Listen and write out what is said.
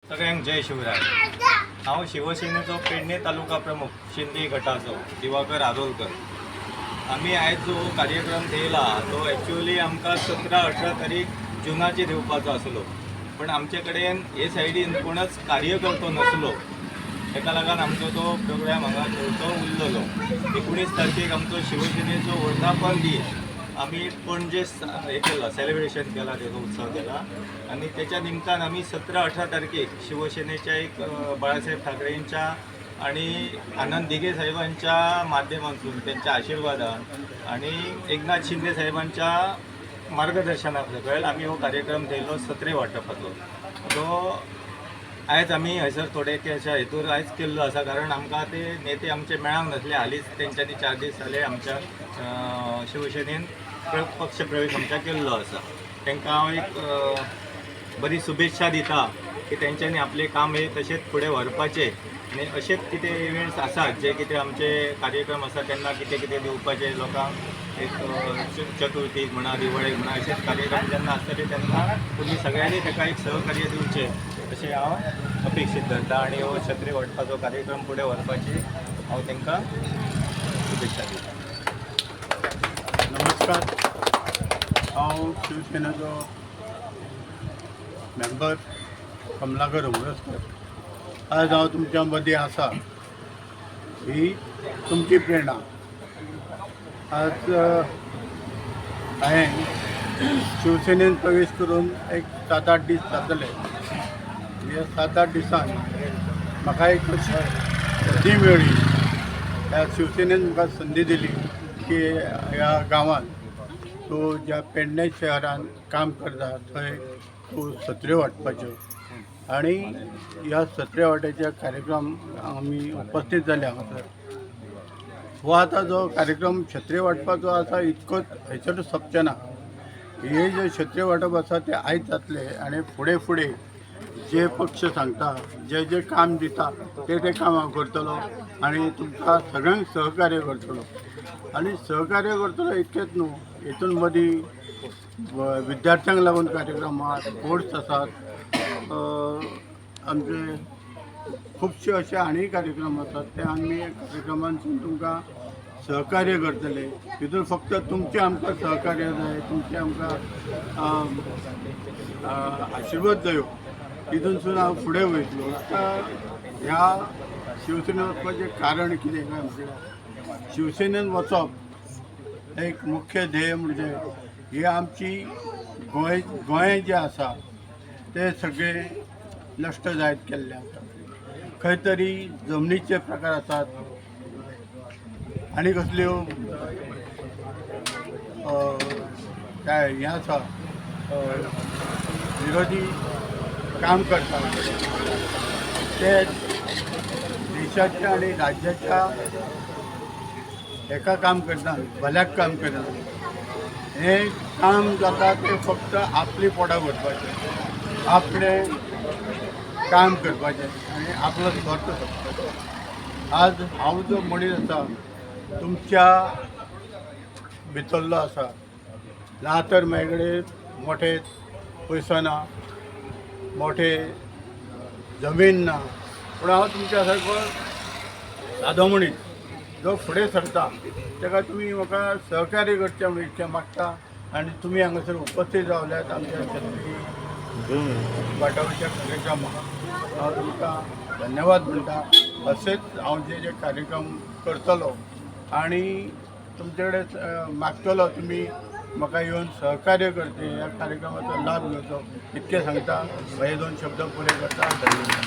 सगळ्यांक जय शिवराय। हांव शिवसेनेचो पेडणे तालुका प्रमुख शिंदे गटाचो दिवाकर आरोलकर। आम्ही आयज जो कार्यक्रम थेयला तो ॲक्च्युअली आमकां 17-18 तारीख जुनाचेर येवपाचो आसलो, पण आमचे कडेन हे सायडीन कोणच कार्यकर्तो नसलो, ताका लागून आमचो तो प्रोग्राम हांगा थंयचो उरलेलो। 19 तारखेक आमचो शिवसेनेचो वर्धापन दीस आम्ही पणजे हे केला, सेलिब्रेशन केला, त्याचा उत्सव केला आणि त्याच्या निमतान आम्ही 17-18 तारखेक शिवसेनेच्या एक बाळासाहेब ठाकरेंच्या आणि आनंद दिघे साहेबांच्या माध्यमातून त्यांच्या आशीर्वादान आणि एकनाथ शिंदे साहेबांच्या मार्गदर्शनाक सकयल आम्ही हो कार्यक्रम थेयलो सत्रे वांटपाचो। तो आयज आम्ही हयसर थोडेशा हेतूर आयज केल्लो आसा, कारण आमकां ते नेते आमचे मेळांक नासले। हालींच तेंच्यांनी 4 दीस जाले आमच्या शिवसेनेन पक्ष प्रवेश आमच्या केल्लो आसा। तांकां हांव एक बरी शुभेच्छा दिता की तेंच्यांनी आपले काम हे तशेंच फुडें व्हरपाचें आनी अशेंच कितें इव्हेंट्स आसात जे कितें आमचे कार्यक्रम आसा तेन्ना कितें कितें दिवपाचे लोकांक, एक चतुर्थीक म्हणा, दिवाळेक म्हणा, अशेंच कार्यक्रम जेन्ना आसतले तेन्ना तुमी सगळ्यांनी ताका एक सहकार्य दिवचें अशें हांव अपेक्षीत धरता आणि हो छत्री वांटपाचो कार्यक्रम फुडें व्हरपाची हांव तांकां शुभेच्छा दिता। नमस्कार, हांव शिवसेनेचो मेंबर कमलाकर उमरसकर। आज हांव तुमच्या मदीं आसा ही तुमची प्रेरणा। आज हांवें शिवसेनेन प्रवेश करून एक 7-8 दीस जातले। ह्या 7-8 दिसान म्हाका एक संदी मेळ्ळी, ह्या शिवसेनेन म्हाका संदी दिली की ह्या गांवांत तूं ज्या पेडणे शहरान काम करता थंय तूं सत्र्यो वांटपाच्यो आनी ह्या सत्र्या वांट्याच्या कार्यक्रम आमी उपस्थित जाले हांगासर। हो आतां जो कार्यक्रम छत्री वांटपाचो आसा इतकोच हयसर सोंपचे ना। हे जे छत्री वांटप आसा ते आयज जातले आनी फुडें फुडें जे पक्ष सांगता, जे जे काम दिता ते काम हांव करतलो आनी तुमकां सगळ्यांक सहकार्य करतलो। आनी सहकार्य करतलो इतकेंच न्हू, हितून मदीं विद्यार्थ्यांक लागून कार्यक्रम आसात, स्पोर्ट्स आसात, आमचे खुबशे अशे आनी कार्यक्रम आसात। ते आमी कार्यक्रमांसून तुमकां सहकार्य करतले। हितून फक्त तुमचें आमकां सहकार्य जाय, तुमचें आमकां आशिर्वाद जायो, हितूनसून हांव फुडें वयतलो। ह्या शिवसेनेन वचपाचें कारण कितें काय म्हटल्यार शिवसेनेन वचप एक मुख्य ध्येय म्हणजे ही आमची गोंय जें आसा ते सगळे नश्ट जायत गेल्ले आसा। खंय तरी जमनीचे प्रकार आसात आनी कसल्यो काय हें आसा विरोधी काम करतात ते देशाच्या आणि राज्याच्या एका काम करतात, भल्याक काम करतात। हे काम जाता ते फक्त आपली पोटां भरपाचें, आपले काम करपाचें आनी आपलो स्वार्थ सोदपाचो। आज हांव जो मनीस आसा तुमच्या भितरलो आसा, ना तर म्हजे कडेन मोठे पयसो ना, मोठे जमीन ना, पूण हांव तुमच्या सारको सादो मनीस जो फुडें सरता ताका तुमी म्हाका सहकार्य करचें म्हणून इतकें मागता। आनी तुमी हांगासर उपस्थित रावल्यात आमच्या छत्री वांटपाच्या कार्यक्रमाक हांव तुमकां धन्यवाद म्हणटा। अशेंच हांव जे कार्यक्रम करतलो आनी तुमचे कडेन मागतलो तुमी म्हाका येवन सहकार्य करचें, ह्या कार्यक्रमाचो लाभ घेवचो इतकें सांगता। हे 2 शब्द पुरे करता। धन्यवाद।